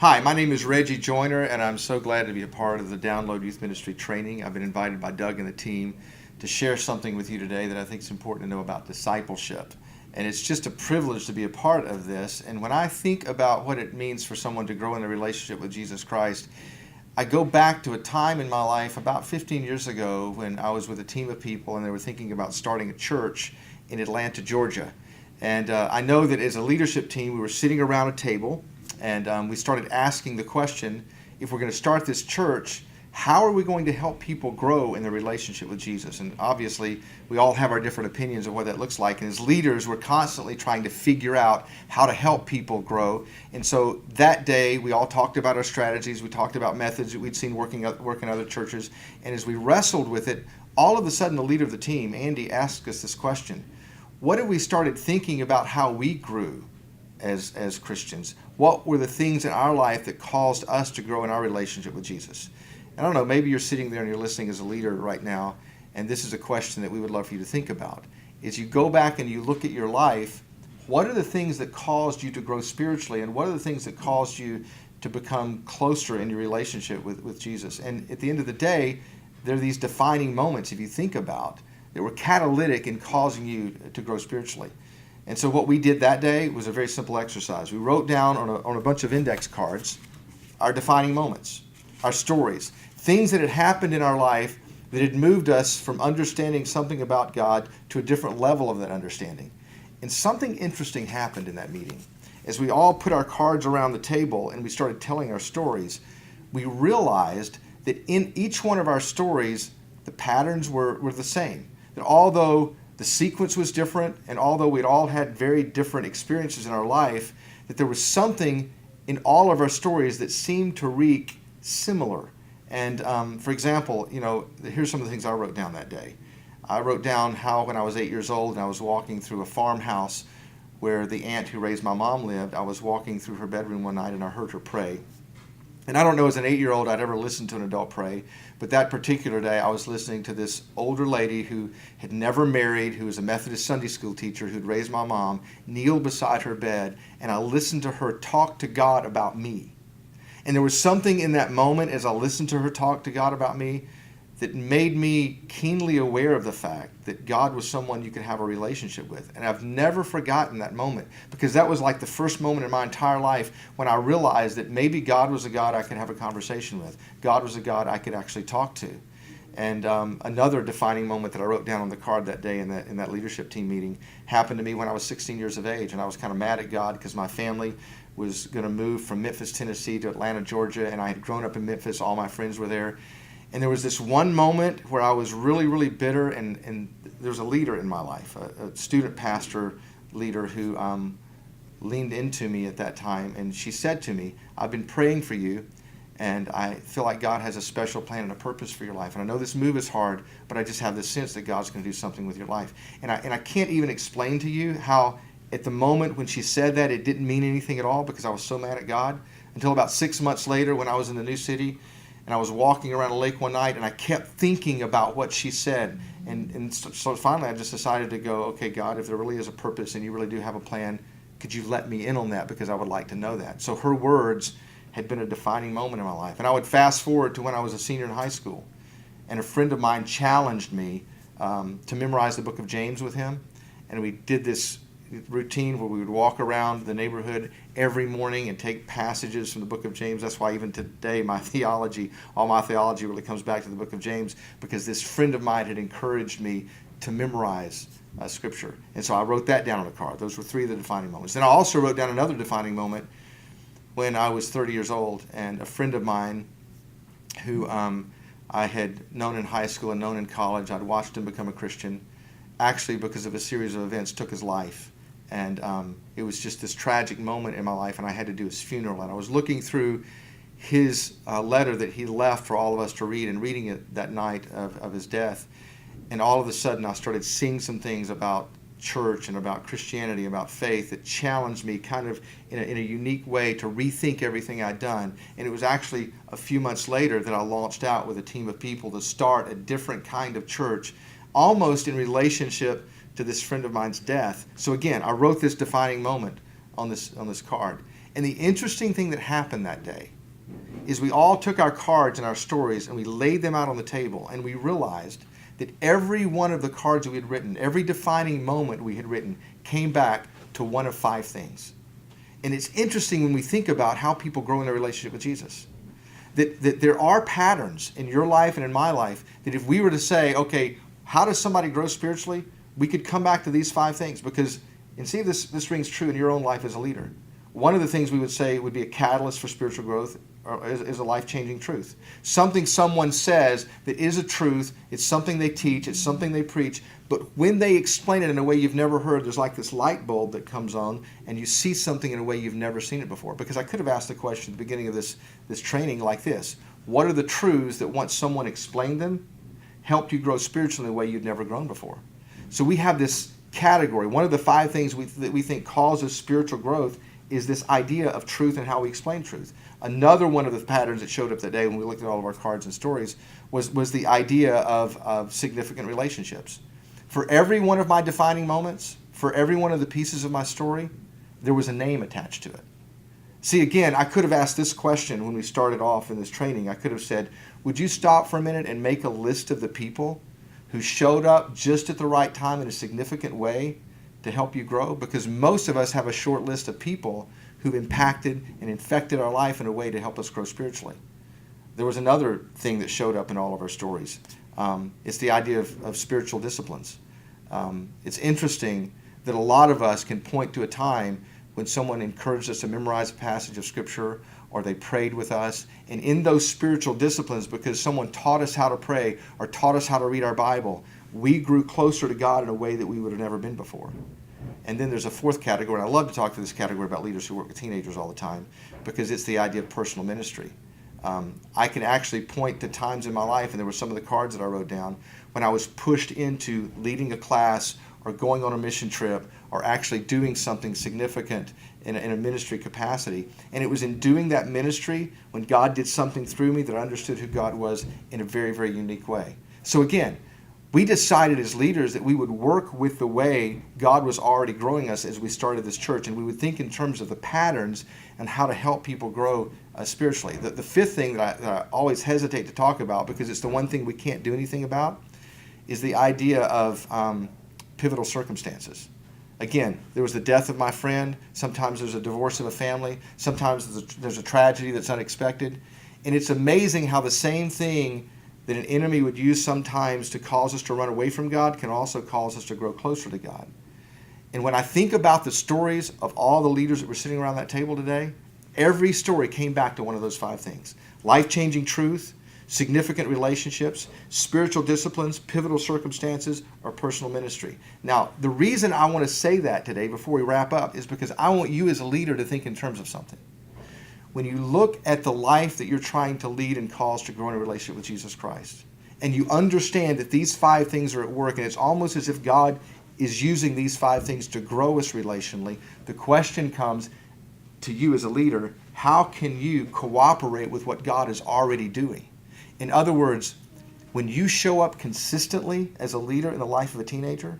Hi, my name is Reggie Joyner, and I'm so glad to be a part of the Download Youth Ministry training. I've been invited by Doug and the team to share something with you today that I think is important to know about discipleship. And it's just a privilege to be a part of this. And when I think about what it means for someone to grow in a relationship with Jesus Christ, I go back to a time in my life about 15 years ago when I was with a team of people and they were thinking about starting a church in Atlanta, Georgia. And I know that as a leadership team, we were sitting around a table and we started asking the question, if we're going to start this church, how are we going to help people grow in their relationship with Jesus? And obviously, we all have our different opinions of what that looks like. And as leaders, we're constantly trying to figure out how to help people grow. And so that day, we all talked about our strategies. We talked about methods that we'd seen work in other churches. And as we wrestled with it, all of a sudden, the leader of the team, Andy, asked us this question. What if we started thinking about how we grew as Christians? What were the things in our life that caused us to grow in our relationship with Jesus? I don't know, maybe you're sitting there and you're listening as a leader right now, and this is a question that we would love for you to think about. As you go back and you look at your life, what are the things that caused you to grow spiritually, and what are the things that caused you to become closer in your relationship with Jesus? And at the end of the day, there are these defining moments, if you think about, that were catalytic in causing you to grow spiritually. And so what we did that day was a very simple exercise. We wrote down on a bunch of index cards our defining moments, our stories, things that had happened in our life that had moved us from understanding something about God to a different level of that understanding. And something interesting happened in that meeting. As we all put our cards around the table and we started telling our stories, we realized that in each one of our stories, the patterns were the same. That although the sequence was different, and although we'd all had very different experiences in our life, that there was something in all of our stories that seemed to reek similar. And for example, here's some of the things I wrote down that day. I wrote down how when I was 8 years old and I was walking through a farmhouse where the aunt who raised my mom lived, I was walking through her bedroom one night and I heard her pray. And I don't know as an 8-year-old I'd ever listened to an adult pray, but that particular day I was listening to this older lady who had never married, who was a Methodist Sunday school teacher who'd raised my mom, kneel beside her bed, and I listened to her talk to God about me. And there was something in that moment as I listened to her talk to God about me that made me keenly aware of the fact that God was someone you could have a relationship with. And I've never forgotten that moment, because that was like the first moment in my entire life when I realized that maybe God was a God I could have a conversation with. God was a God I could actually talk to. And another defining moment that I wrote down on the card that day in that leadership team meeting happened to me when I was 16 years of age. And I was kind of mad at God because my family was going to move from Memphis, Tennessee to Atlanta, Georgia. And I had grown up in Memphis. All my friends were there. And there was this one moment where I was really, really bitter, and there was a leader in my life, a student pastor leader who leaned into me at that time, and she said to me, I've been praying for you, and I feel like God has a special plan and a purpose for your life. And I know this move is hard, but I just have this sense that God's going to do something with your life. And I can't even explain to you how at the moment when she said that, it didn't mean anything at all because I was so mad at God, until about 6 months later when I was in the new city. And I was walking around a lake one night, and I kept thinking about what she said. And so finally I just decided to go, okay, God, if there really is a purpose and you really do have a plan, could you let me in on that, because I would like to know that. So her words had been a defining moment in my life. And I would fast forward to when I was a senior in high school, and a friend of mine challenged me to memorize the book of James with him. And we did this routine where we would walk around the neighborhood every morning and take passages from the book of James. That's why even today all my theology really comes back to the book of James, because this friend of mine had encouraged me to memorize scripture. And so I wrote that down on a card. Those were 3 of the defining moments. Then I also wrote down another defining moment when I was 30 years old, and a friend of mine who I had known in high school and known in college, I'd watched him become a Christian, actually because of a series of events took his life. And it was just this tragic moment in my life, and I had to do his funeral. And I was looking through his letter that he left for all of us to read, and reading it that night of his death. And all of a sudden, I started seeing some things about church and about Christianity, about faith, that challenged me kind of in a unique way to rethink everything I'd done. And it was actually a few months later that I launched out with a team of people to start a different kind of church, almost in relationship to this friend of mine's death. So again, I wrote this defining moment on this card. And the interesting thing that happened that day is we all took our cards and our stories and we laid them out on the table, and we realized that every one of the cards we had written, every defining moment we had written, came back to one of 5 things. And it's interesting when we think about how people grow in their relationship with Jesus. That there are patterns in your life and in my life that if we were to say, okay, how does somebody grow spiritually? We could come back to these 5 things because, and see if this rings true in your own life as a leader. One of the things we would say would be a catalyst for spiritual growth is a life-changing truth. Something someone says that is a truth, it's something they teach, it's something they preach, but when they explain it in a way you've never heard, there's like this light bulb that comes on and you see something in a way you've never seen it before. Because I could have asked the question at the beginning of this training like this: what are the truths that once someone explained them, helped you grow spiritually in a way you'd never grown before? So we have this category. One of the 5 things that we think causes spiritual growth is this idea of truth and how we explain truth. Another one of the patterns that showed up that day when we looked at all of our cards and stories was the idea of significant relationships. For every one of my defining moments, for every one of the pieces of my story, there was a name attached to it. See, again, I could have asked this question when we started off in this training. I could have said, would you stop for a minute and make a list of the people who showed up just at the right time in a significant way to help you grow? Because most of us have a short list of people who've impacted and infected our life in a way to help us grow spiritually. There was another thing that showed up in all of our stories. It's the idea of spiritual disciplines. It's interesting that a lot of us can point to a time when someone encouraged us to memorize a passage of Scripture, or they prayed with us. And in those spiritual disciplines, because someone taught us how to pray or taught us how to read our Bible, we grew closer to God in a way that we would have never been before. And then there's a 4th category, and I love to talk to this category about leaders who work with teenagers all the time, because it's the idea of personal ministry. I can actually point to times in my life, and there were some of the cards that I wrote down, when I was pushed into leading a class or going on a mission trip or actually doing something significant in a ministry capacity. And it was in doing that ministry when God did something through me that I understood who God was in a very, very unique way. So again, we decided as leaders that we would work with the way God was already growing us as we started this church, and we would think in terms of the patterns and how to help people grow spiritually. The 5th thing that I always hesitate to talk about, because it's the one thing we can't do anything about, is the idea of pivotal circumstances. Again, there was the death of my friend. Sometimes there's a divorce of a family. Sometimes there's a tragedy that's unexpected. And it's amazing how the same thing that an enemy would use sometimes to cause us to run away from God can also cause us to grow closer to God. And when I think about the stories of all the leaders that were sitting around that table today, every story came back to one of those 5 things: life-changing truth, significant relationships, spiritual disciplines, pivotal circumstances, or personal ministry. Now, the reason I want to say that today before we wrap up is because I want you as a leader to think in terms of something. When you look at the life that you're trying to lead and cause to grow in a relationship with Jesus Christ, and you understand that these 5 things are at work, and it's almost as if God is using these 5 things to grow us relationally, the question comes to you as a leader: how can you cooperate with what God is already doing? In other words, when you show up consistently as a leader in the life of a teenager,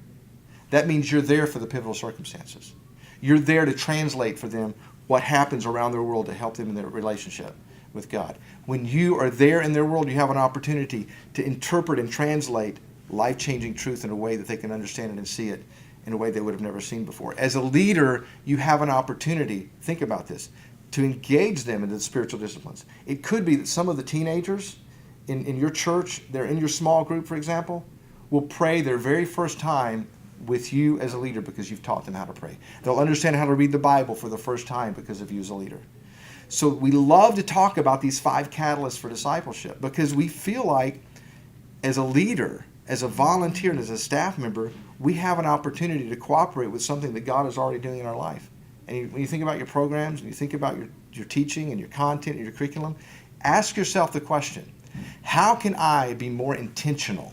that means you're there for the pivotal circumstances. You're there to translate for them what happens around their world to help them in their relationship with God. When you are there in their world, you have an opportunity to interpret and translate life-changing truth in a way that they can understand it and see it in a way they would have never seen before. As a leader, you have an opportunity, think about this, to engage them in the spiritual disciplines. It could be that some of the teenagers in your church, they're in your small group, for example, will pray their very first time with you as a leader because you've taught them how to pray. They'll understand how to read the Bible for the first time because of you as a leader. So we love to talk about these 5 catalysts for discipleship because we feel like as a leader, as a volunteer, and as a staff member, we have an opportunity to cooperate with something that God is already doing in our life. And when you think about your programs, and you think about your teaching and your content and your curriculum, ask yourself the question: how can I be more intentional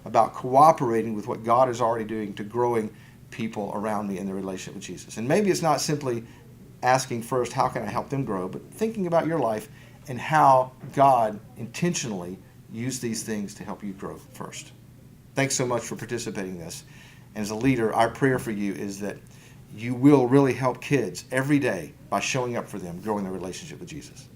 about cooperating with what God is already doing to growing people around me in their relationship with Jesus? And maybe it's not simply asking first, how can I help them grow, but thinking about your life and how God intentionally used these things to help you grow first. Thanks so much for participating in this. And as a leader, our prayer for you is that you will really help kids every day by showing up for them, growing their relationship with Jesus.